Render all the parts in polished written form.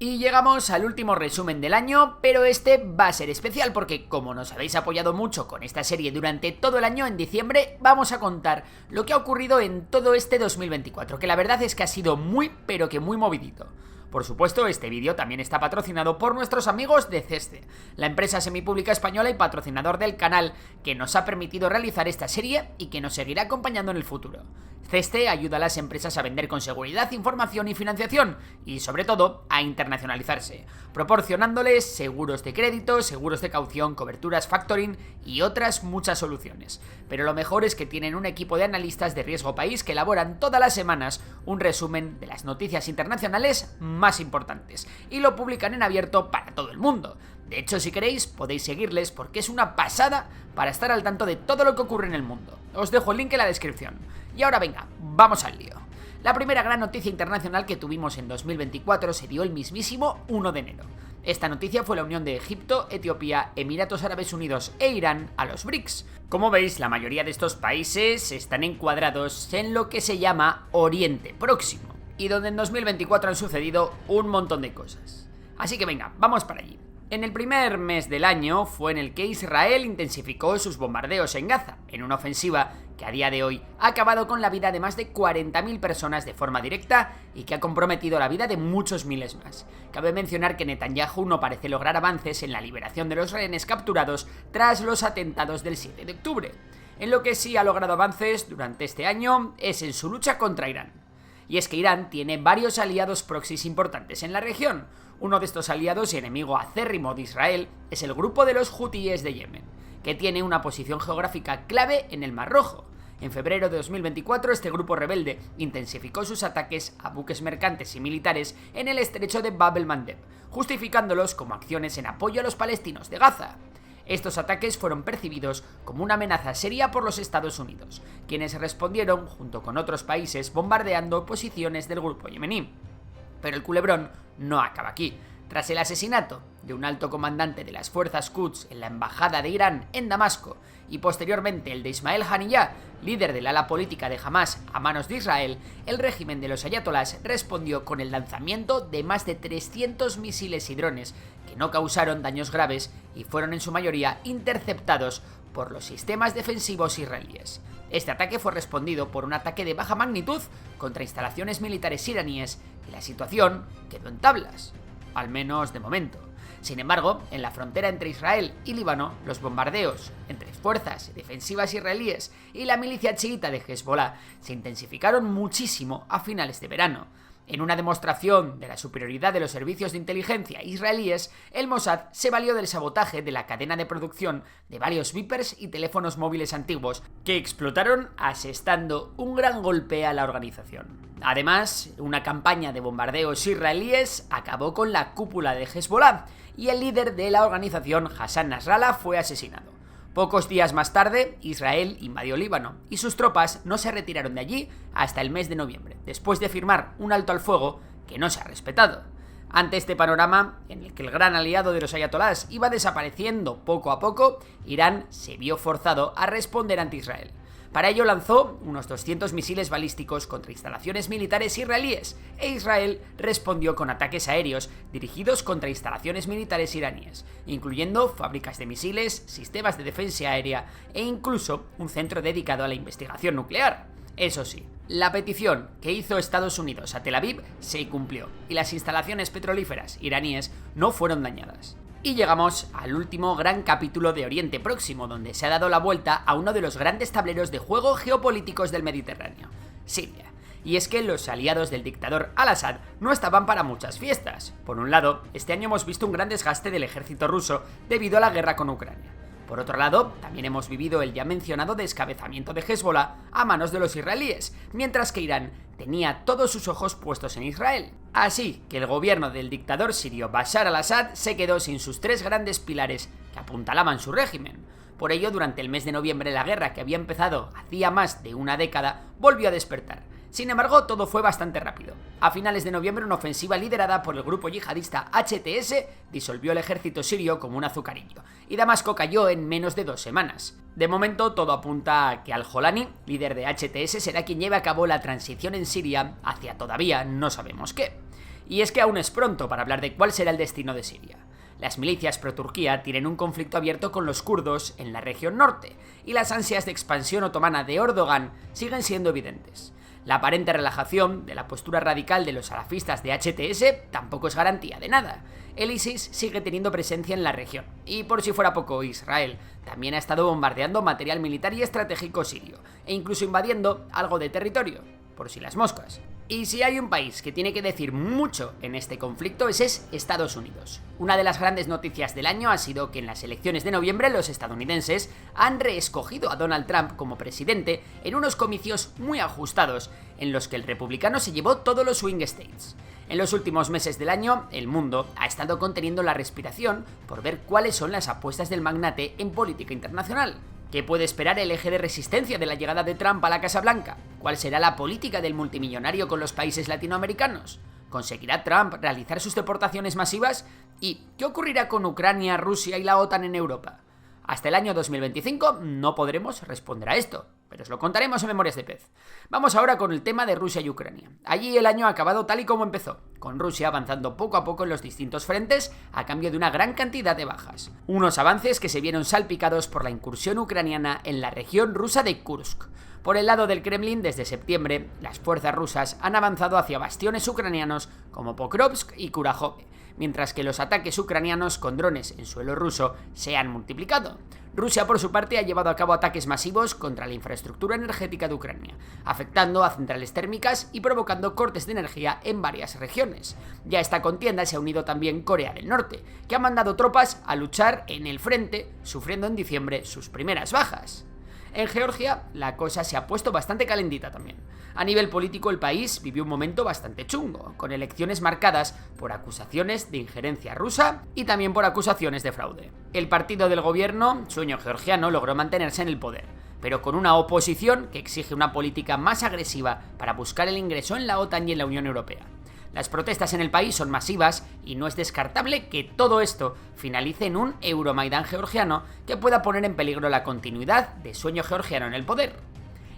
Y llegamos al último resumen del año, pero este va a ser especial porque como nos habéis apoyado mucho con esta serie durante todo el año, en diciembre vamos a contar lo que ha ocurrido en todo este 2024, que la verdad es que ha sido muy, pero que muy movidito. Por supuesto, este vídeo también está patrocinado por nuestros amigos de Ceste, la empresa semipública española y patrocinador del canal que nos ha permitido realizar esta serie y que nos seguirá acompañando en el futuro. Ceste ayuda a las empresas a vender con seguridad, información y financiación y, sobre todo, a internacionalizarse, proporcionándoles seguros de crédito, seguros de caución, coberturas factoring y otras muchas soluciones. Pero lo mejor es que tienen un equipo de analistas de riesgo país que elaboran todas las semanas un resumen de las noticias internacionales más importantes y lo publican en abierto para todo el mundo. De hecho, si queréis, podéis seguirles porque es una pasada para estar al tanto de todo lo que ocurre en el mundo. Os dejo el link en la descripción. Y ahora venga, vamos al lío. La primera gran noticia internacional que tuvimos en 2024 se dio el mismísimo 1 de enero. Esta noticia fue la unión de Egipto, Etiopía, Emiratos Árabes Unidos e Irán a los BRICS. Como veis, la mayoría de estos países están encuadrados en lo que se llama Oriente Próximo, y donde en 2024 han sucedido un montón de cosas. Así que venga, vamos para allí. En el primer mes del año fue en el que Israel intensificó sus bombardeos en Gaza, en una ofensiva que a día de hoy ha acabado con la vida de más de 40.000 personas de forma directa y que ha comprometido la vida de muchos miles más. Cabe mencionar que Netanyahu no parece lograr avances en la liberación de los rehenes capturados tras los atentados del 7 de octubre. En lo que sí ha logrado avances durante este año es en su lucha contra Irán. Y es que Irán tiene varios aliados proxys importantes en la región. Uno de estos aliados y enemigo acérrimo de Israel es el grupo de los hutíes de Yemen, que tiene una posición geográfica clave en el Mar Rojo. En febrero de 2024, este grupo rebelde intensificó sus ataques a buques mercantes y militares en el estrecho de Bab el-Mandeb, justificándolos como acciones en apoyo a los palestinos de Gaza. Estos ataques fueron percibidos como una amenaza seria por los Estados Unidos, quienes respondieron junto con otros países bombardeando posiciones del grupo yemení. Pero el culebrón no acaba aquí. Tras el asesinato de un alto comandante de las fuerzas Quds en la embajada de Irán en Damasco y posteriormente el de Ismael Haniyeh, líder del ala política de Hamas a manos de Israel, el régimen de los ayatolás respondió con el lanzamiento de más de 300 misiles y drones que no causaron daños graves y fueron en su mayoría interceptados por los sistemas defensivos israelíes. Este ataque fue respondido por un ataque de baja magnitud contra instalaciones militares iraníes y la situación quedó en tablas, al menos de momento. Sin embargo, en la frontera entre Israel y Líbano, los bombardeos entre fuerzas defensivas israelíes y la milicia chiita de Hezbollah se intensificaron muchísimo a finales de verano. En una demostración de la superioridad de los servicios de inteligencia israelíes, el Mossad se valió del sabotaje de la cadena de producción de varios Vipers y teléfonos móviles antiguos que explotaron, asestando un gran golpe a la organización. Además, una campaña de bombardeos israelíes acabó con la cúpula de Hezbollah y el líder de la organización, Hassan Nasrallah, fue asesinado. Pocos días más tarde, Israel invadió Líbano y sus tropas no se retiraron de allí hasta el mes de noviembre, después de firmar un alto al fuego que no se ha respetado. Ante este panorama, en el que el gran aliado de los ayatolás iba desapareciendo poco a poco, Irán se vio forzado a responder ante Israel. Para ello lanzó unos 200 misiles balísticos contra instalaciones militares israelíes e Israel respondió con ataques aéreos dirigidos contra instalaciones militares iraníes, incluyendo fábricas de misiles, sistemas de defensa aérea e incluso un centro dedicado a la investigación nuclear. Eso sí, la petición que hizo Estados Unidos a Tel Aviv se cumplió y las instalaciones petrolíferas iraníes no fueron dañadas. Y llegamos al último gran capítulo de Oriente Próximo, donde se ha dado la vuelta a uno de los grandes tableros de juego geopolíticos del Mediterráneo, Siria. Y es que los aliados del dictador Al-Assad no estaban para muchas fiestas. Por un lado, este año hemos visto un gran desgaste del ejército ruso debido a la guerra con Ucrania. Por otro lado, también hemos vivido el ya mencionado descabezamiento de Hezbollah a manos de los israelíes, mientras que Irán tenía todos sus ojos puestos en Israel. Así que el gobierno del dictador sirio Bashar al-Assad se quedó sin sus tres grandes pilares que apuntalaban su régimen. Por ello, durante el mes de noviembre, la guerra que había empezado hacía más de una década volvió a despertar. Sin embargo, todo fue bastante rápido. A finales de noviembre, una ofensiva liderada por el grupo yihadista HTS disolvió el ejército sirio como un azucarillo, y Damasco cayó en menos de 2 semanas. De momento, todo apunta a que Al-Jolani, líder de HTS, será quien lleve a cabo la transición en Siria hacia todavía no sabemos qué. Y es que aún es pronto para hablar de cuál será el destino de Siria. Las milicias pro-Turquía tienen un conflicto abierto con los kurdos en la región norte, y las ansias de expansión otomana de Erdogan siguen siendo evidentes. La aparente relajación de la postura radical de los salafistas de HTS tampoco es garantía de nada. El ISIS sigue teniendo presencia en la región, y por si fuera poco, Israel también ha estado bombardeando material militar y estratégico sirio, e incluso invadiendo algo de territorio, por si las moscas. Y si hay un país que tiene que decir mucho en este conflicto, ese es Estados Unidos. Una de las grandes noticias del año ha sido que en las elecciones de noviembre los estadounidenses han reescogido a Donald Trump como presidente en unos comicios muy ajustados, en los que el republicano se llevó todos los swing states. En los últimos meses del año, el mundo ha estado conteniendo la respiración por ver cuáles son las apuestas del magnate en política internacional. ¿Qué puede esperar el eje de resistencia de la llegada de Trump a la Casa Blanca? ¿Cuál será la política del multimillonario con los países latinoamericanos? ¿Conseguirá Trump realizar sus deportaciones masivas? ¿Y qué ocurrirá con Ucrania, Rusia y la OTAN en Europa? Hasta el año 2025 no podremos responder a esto, pero os lo contaremos en Memorias de Pez. Vamos ahora con el tema de Rusia y Ucrania. Allí el año ha acabado tal y como empezó, con Rusia avanzando poco a poco en los distintos frentes a cambio de una gran cantidad de bajas. Unos avances que se vieron salpicados por la incursión ucraniana en la región rusa de Kursk. Por el lado del Kremlin, desde septiembre, las fuerzas rusas han avanzado hacia bastiones ucranianos como Pokrovsk y Kurakhove, mientras que los ataques ucranianos con drones en suelo ruso se han multiplicado. Rusia, por su parte, ha llevado a cabo ataques masivos contra la infraestructura energética de Ucrania, afectando a centrales térmicas y provocando cortes de energía en varias regiones. Ya a esta contienda se ha unido también Corea del Norte, que ha mandado tropas a luchar en el frente, sufriendo en diciembre sus primeras bajas. En Georgia, la cosa se ha puesto bastante calentita también. A nivel político, el país vivió un momento bastante chungo, con elecciones marcadas por acusaciones de injerencia rusa y también por acusaciones de fraude. El partido del gobierno, Sueño Georgiano, logró mantenerse en el poder, pero con una oposición que exige una política más agresiva para buscar el ingreso en la OTAN y en la Unión Europea. Las protestas en el país son masivas y no es descartable que todo esto finalice en un Euromaidán georgiano que pueda poner en peligro la continuidad de Sueño Georgiano en el poder.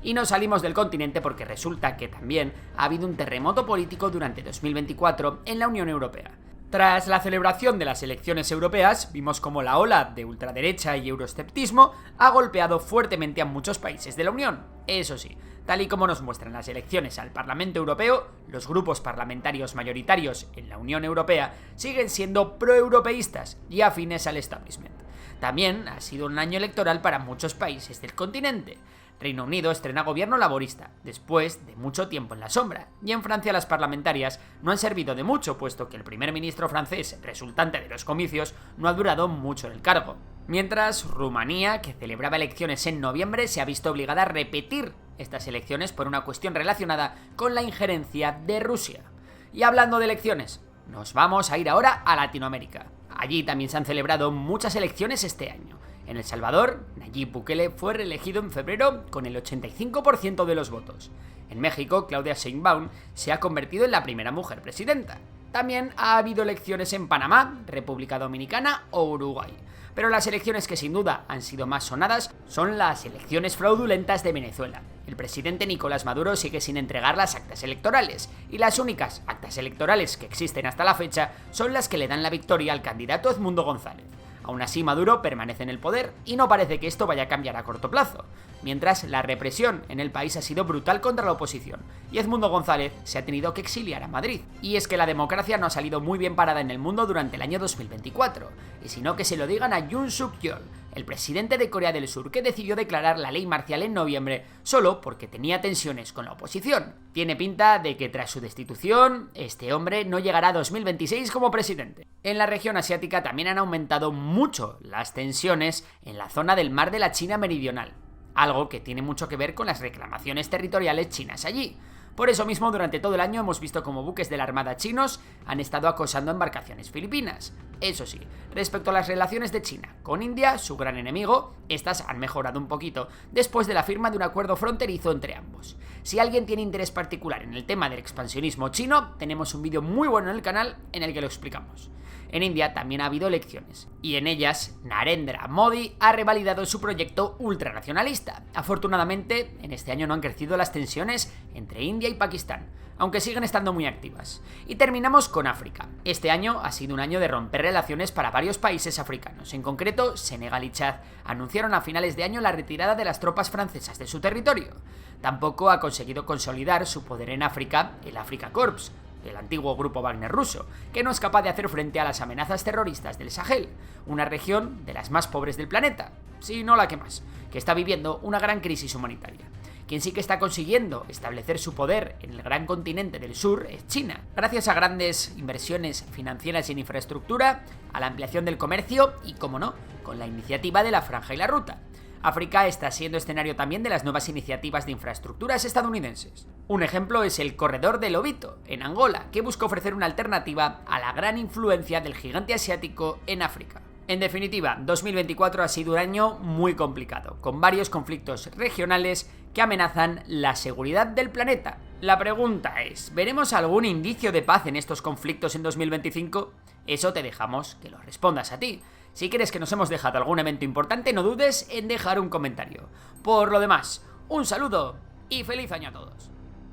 Y no salimos del continente porque resulta que también ha habido un terremoto político durante 2024 en la Unión Europea. Tras la celebración de las elecciones europeas, vimos como la ola de ultraderecha y euroesceptismo ha golpeado fuertemente a muchos países de la Unión. Eso sí, tal y como nos muestran las elecciones al Parlamento Europeo, los grupos parlamentarios mayoritarios en la Unión Europea siguen siendo proeuropeístas y afines al establishment. También ha sido un año electoral para muchos países del continente. Reino Unido estrena gobierno laborista, después de mucho tiempo en la sombra, y en Francia las parlamentarias no han servido de mucho, puesto que el primer ministro francés, resultante de los comicios, no ha durado mucho en el cargo. Mientras, Rumanía, que celebraba elecciones en noviembre, se ha visto obligada a repetir estas elecciones por una cuestión relacionada con la injerencia de Rusia. Y hablando de elecciones, nos vamos a ir ahora a Latinoamérica. Allí también se han celebrado muchas elecciones este año. En El Salvador, Nayib Bukele fue reelegido en febrero con el 85% de los votos. En México, Claudia Sheinbaum se ha convertido en la primera mujer presidenta. También ha habido elecciones en Panamá, República Dominicana o Uruguay. Pero las elecciones que sin duda han sido más sonadas son las elecciones fraudulentas de Venezuela. El presidente Nicolás Maduro sigue sin entregar las actas electorales, y las únicas actas electorales que existen hasta la fecha son las que le dan la victoria al candidato Edmundo González. Aún así, Maduro permanece en el poder y no parece que esto vaya a cambiar a corto plazo, mientras la represión en el país ha sido brutal contra la oposición, y Edmundo González se ha tenido que exiliar a Madrid. Y es que la democracia no ha salido muy bien parada en el mundo durante el año 2024, y si no que se lo digan a Yoon Suk Yeol, el presidente de Corea del Sur, que decidió declarar la ley marcial en noviembre solo porque tenía tensiones con la oposición. Tiene pinta de que tras su destitución, este hombre no llegará a 2026 como presidente. En la región asiática también han aumentado mucho las tensiones en la zona del mar de la China Meridional, algo que tiene mucho que ver con las reclamaciones territoriales chinas allí. Por eso mismo, durante todo el año hemos visto como buques de la Armada chinos han estado acosando embarcaciones filipinas. Eso sí, respecto a las relaciones de China con India, su gran enemigo, estas han mejorado un poquito después de la firma de un acuerdo fronterizo entre ambos. Si alguien tiene interés particular en el tema del expansionismo chino, tenemos un vídeo muy bueno en el canal en el que lo explicamos. En India también ha habido elecciones, y en ellas Narendra Modi ha revalidado su proyecto ultranacionalista. Afortunadamente, en este año no han crecido las tensiones entre India y Pakistán, aunque siguen estando muy activas. Y terminamos con África. Este año ha sido un año de romper relaciones para varios países africanos. En concreto, Senegal y Chad anunciaron a finales de año la retirada de las tropas francesas de su territorio. Tampoco ha conseguido consolidar su poder en África el Afrika Korps, el antiguo grupo Wagner ruso, que no es capaz de hacer frente a las amenazas terroristas del Sahel, una región de las más pobres del planeta, si no la que más, que está viviendo una gran crisis humanitaria. Quien sí que está consiguiendo establecer su poder en el gran continente del sur es China, gracias a grandes inversiones financieras en infraestructura, a la ampliación del comercio y, como no, con la iniciativa de la Franja y la Ruta. África está siendo escenario también de las nuevas iniciativas de infraestructuras estadounidenses. Un ejemplo es el Corredor del Lobito, en Angola, que busca ofrecer una alternativa a la gran influencia del gigante asiático en África. En definitiva, 2024 ha sido un año muy complicado, con varios conflictos regionales que amenazan la seguridad del planeta. La pregunta es, ¿veremos algún indicio de paz en estos conflictos en 2025? Eso te dejamos que lo respondas a ti. Si crees que nos hemos dejado algún evento importante, no dudes en dejar un comentario. Por lo demás, un saludo y feliz año a todos.